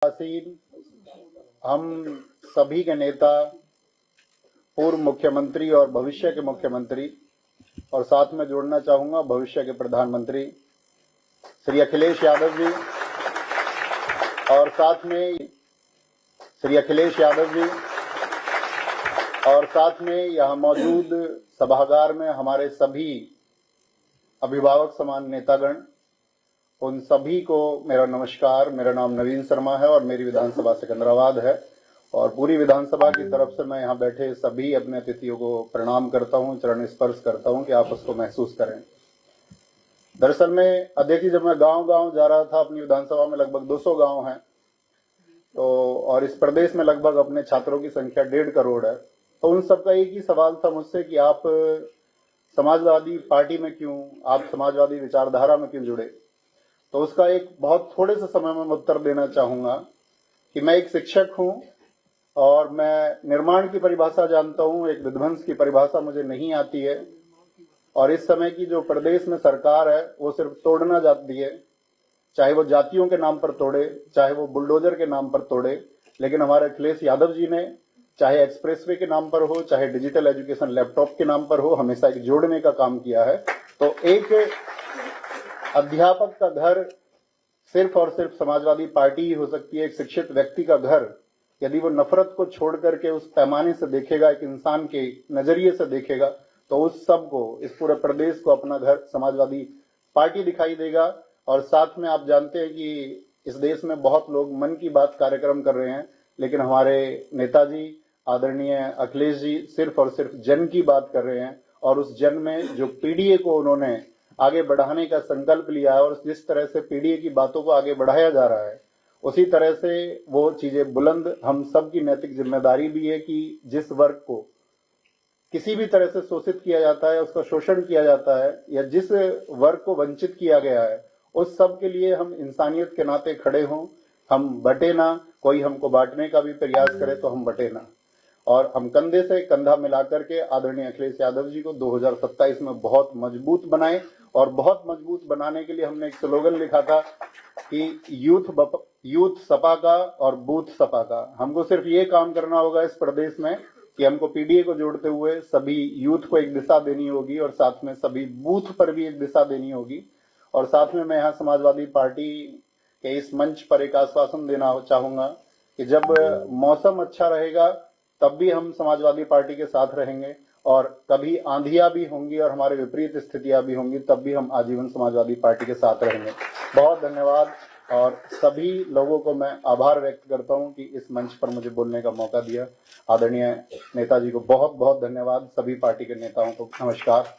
हम सभी के नेता, पूर्व मुख्यमंत्री और भविष्य के मुख्यमंत्री, और साथ में जोड़ना चाहूंगा भविष्य के प्रधानमंत्री श्री अखिलेश यादव जी, और साथ में यहां मौजूद सभागार में हमारे सभी अभिभावक समान नेतागण, उन सभी को मेरा नमस्कार। मेरा नाम नवीन शर्मा है और मेरी विधानसभा सिकंदराबाद है, और पूरी विधानसभा की तरफ से मैं यहाँ बैठे सभी अपने अतिथियों को प्रणाम करता हूँ, चरण स्पर्श करता हूँ कि आप उसको महसूस करें। दरअसल में देखिए, जब मैं गांव-गांव जा रहा था, अपनी विधानसभा में लगभग 200 गांव हैं, तो और इस प्रदेश में लगभग अपने छात्रों की संख्या 1.5 करोड़ है, तो उन सबका एक ही सवाल था मुझसे कि आप समाजवादी पार्टी में क्यों, आप समाजवादी विचारधारा में क्यों जुड़े। तो उसका एक बहुत थोड़े से समय में उत्तर देना चाहूंगा कि मैं एक शिक्षक हूं और मैं निर्माण की परिभाषा जानता हूं, एक विध्वंस की परिभाषा मुझे नहीं आती है। और इस समय की जो प्रदेश में सरकार है वो सिर्फ तोड़ना चाहती है, चाहे वो जातियों के नाम पर तोड़े, चाहे वो बुलडोजर के नाम पर तोड़े। लेकिन हमारे अखिलेश यादव जी ने चाहे एक्सप्रेसवे के नाम पर हो, चाहे डिजिटल एजुकेशन लैपटॉप के नाम पर हो, हमेशा एक जोड़ने का काम किया है। तो एक अध्यापक का घर सिर्फ और सिर्फ समाजवादी पार्टी ही हो सकती है। एक शिक्षित व्यक्ति का घर यदि वो नफरत को छोड़ करके उस पैमाने से देखेगा, एक इंसान के नजरिए से देखेगा, तो उस सबको, इस पूरे प्रदेश को अपना घर समाजवादी पार्टी दिखाई देगा। और साथ में आप जानते हैं कि इस देश में बहुत लोग मन की बात कार्यक्रम कर रहे हैं, लेकिन हमारे नेताजी आदरणीय अखिलेश जी सिर्फ और सिर्फ जन की बात कर रहे हैं। और उस जन में जो पीडीए को उन्होंने आगे बढ़ाने का संकल्प लिया है, और जिस तरह से पीडीए की बातों को आगे बढ़ाया जा रहा है, उसी तरह से वो चीजें बुलंद हम सब की नैतिक जिम्मेदारी भी है कि जिस वर्ग को किसी भी तरह से शोषित किया जाता है, उसका शोषण किया जाता है, या जिस वर्ग को वंचित किया गया है, उस सब के लिए हम इंसानियत के नाते खड़े हों। हम बटे ना, कोई हमको बांटने का भी प्रयास करे तो हम बटे ना, और हम कंधे से कंधा मिलाकर के आदरणीय अखिलेश यादव जी को 2027 में बहुत मजबूत बनाए। और बहुत मजबूत बनाने के लिए हमने एक स्लोगन लिखा था कि यूथ सपा का और बूथ सपा का। हमको सिर्फ ये काम करना होगा इस प्रदेश में कि हमको पीडीए को जोड़ते हुए सभी यूथ को एक दिशा देनी होगी, और साथ में सभी बूथ पर भी एक दिशा देनी होगी। और साथ में मैं यहाँ समाजवादी पार्टी के इस मंच पर एक आश्वासन देना चाहूंगा कि जब मौसम अच्छा रहेगा तब भी हम समाजवादी पार्टी के साथ रहेंगे, और कभी आंधियां भी होंगी और हमारे विपरीत स्थितियां भी होंगी, तब भी हम आजीवन समाजवादी पार्टी के साथ रहेंगे। बहुत धन्यवाद, और सभी लोगों को मैं आभार व्यक्त करता हूं कि इस मंच पर मुझे बोलने का मौका दिया। आदरणीय नेताजी को बहुत बहुत धन्यवाद, सभी पार्टी के नेताओं को नमस्कार।